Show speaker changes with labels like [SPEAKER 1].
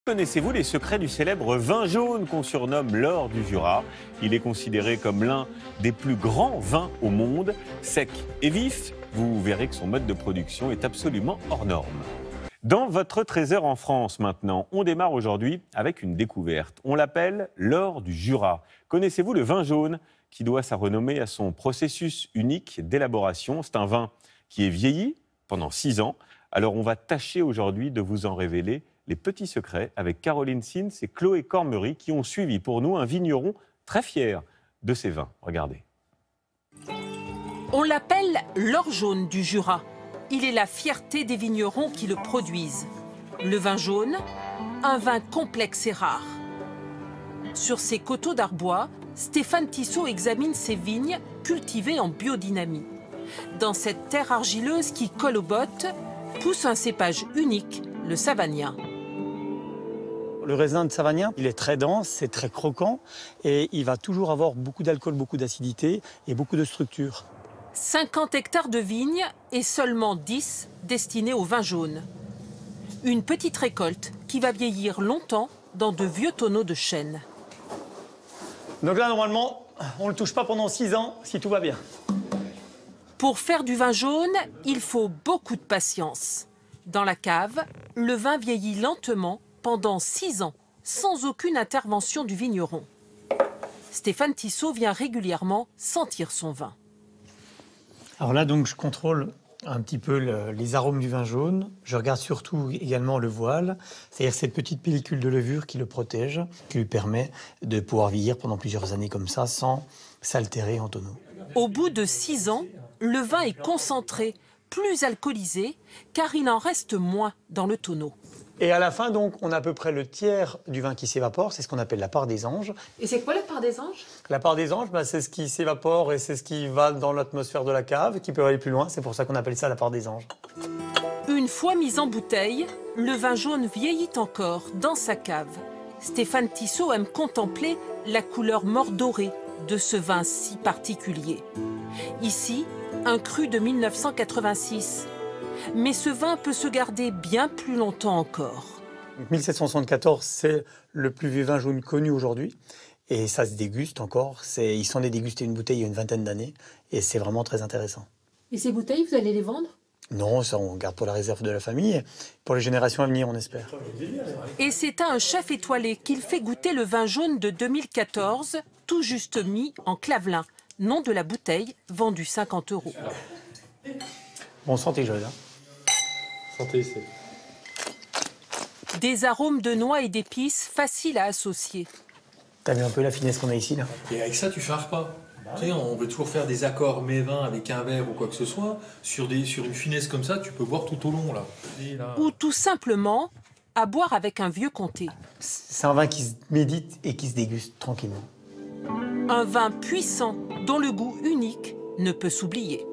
[SPEAKER 1] Connaissez-vous les secrets du célèbre vin jaune qu'on surnomme l'or du Jura? Il est considéré comme l'un des plus grands vins au monde. Sec et vif, vous verrez que son mode de production est absolument hors norme. Dans votre trésor en France maintenant, on démarre aujourd'hui avec une découverte. On l'appelle l'or du Jura. Connaissez-vous le vin jaune qui doit sa renommée à son processus unique d'élaboration? C'est un vin qui est vieilli pendant 6 ans. Alors on va tâcher aujourd'hui de vous en révéler les petits secrets avec Caroline Sins et Chloé Cormery qui ont suivi pour nous un vigneron très fier de ses vins. Regardez.
[SPEAKER 2] On l'appelle l'or jaune du Jura. Il est la fierté des vignerons qui le produisent. Le vin jaune, un vin complexe et rare. Sur ces coteaux d'Arbois, Stéphane Tissot examine ses vignes cultivées en biodynamie. Dans cette terre argileuse qui colle aux bottes, pousse un cépage unique, le savagnin.
[SPEAKER 3] Le raisin de savagnin, il est très dense, c'est très croquant et il va toujours avoir beaucoup d'alcool, beaucoup d'acidité et beaucoup de structure.
[SPEAKER 2] 50 hectares de vignes et seulement 10 destinés au vin jaune. Une petite récolte qui va vieillir longtemps dans de vieux tonneaux de chêne.
[SPEAKER 3] Donc là, normalement, on ne le touche pas pendant 6 ans si tout va bien.
[SPEAKER 2] Pour faire du vin jaune, il faut beaucoup de patience. Dans la cave, le vin vieillit lentement pendant 6 ans, sans aucune intervention du vigneron. Stéphane Tissot vient régulièrement sentir son vin.
[SPEAKER 3] Alors là, donc, je contrôle un petit peu les arômes du vin jaune. Je regarde surtout également le voile, c'est-à-dire cette petite pellicule de levure qui le protège, qui lui permet de pouvoir vieillir pendant plusieurs années comme ça, sans s'altérer en tonneau.
[SPEAKER 2] Au bout de 6 ans, le vin est concentré, plus alcoolisé, car il en reste moins dans le tonneau.
[SPEAKER 3] Et à la fin, donc, on a à peu près le tiers du vin qui s'évapore. C'est ce qu'on appelle la part des anges.
[SPEAKER 2] Et c'est quoi la part des anges?
[SPEAKER 3] La part des anges, c'est ce qui s'évapore et c'est ce qui va dans l'atmosphère de la cave, qui peut aller plus loin. C'est pour ça qu'on appelle ça la part des anges.
[SPEAKER 2] Une fois mis en bouteille, le vin jaune vieillit encore dans sa cave. Stéphane Tissot aime contempler la couleur mordorée de ce vin si particulier. Ici, un cru de 1986. Mais ce vin peut se garder bien plus longtemps encore.
[SPEAKER 3] 1774, c'est le plus vieux vin jaune connu aujourd'hui. Et ça se déguste encore. Il s'en est dégusté une bouteille il y a une vingtaine d'années. Et c'est vraiment très intéressant.
[SPEAKER 4] Et ces bouteilles, vous allez les vendre?
[SPEAKER 3] Non, ça on garde pour la réserve de la famille. Pour les générations à venir, on espère.
[SPEAKER 2] Et c'est à un chef étoilé qu'il fait goûter le vin jaune de 2014, tout juste mis en Clavelin. Nom de la bouteille, vendue 50 €.
[SPEAKER 3] Bon, santé, Joël.
[SPEAKER 5] Santé, c'est...
[SPEAKER 2] Des arômes de noix et d'épices faciles à associer.
[SPEAKER 3] T'as vu un peu la finesse qu'on a ici, là?
[SPEAKER 5] Et avec ça, tu fais un repas. Tu sais, on veut toujours faire des accords mets-vins avec un verre ou quoi que ce soit. Sur une finesse comme ça, tu peux boire tout au long, là.
[SPEAKER 2] Ou tout simplement à boire avec un vieux comté.
[SPEAKER 3] C'est un vin qui se médite et qui se déguste tranquillement.
[SPEAKER 2] Un vin puissant dont le goût unique ne peut s'oublier.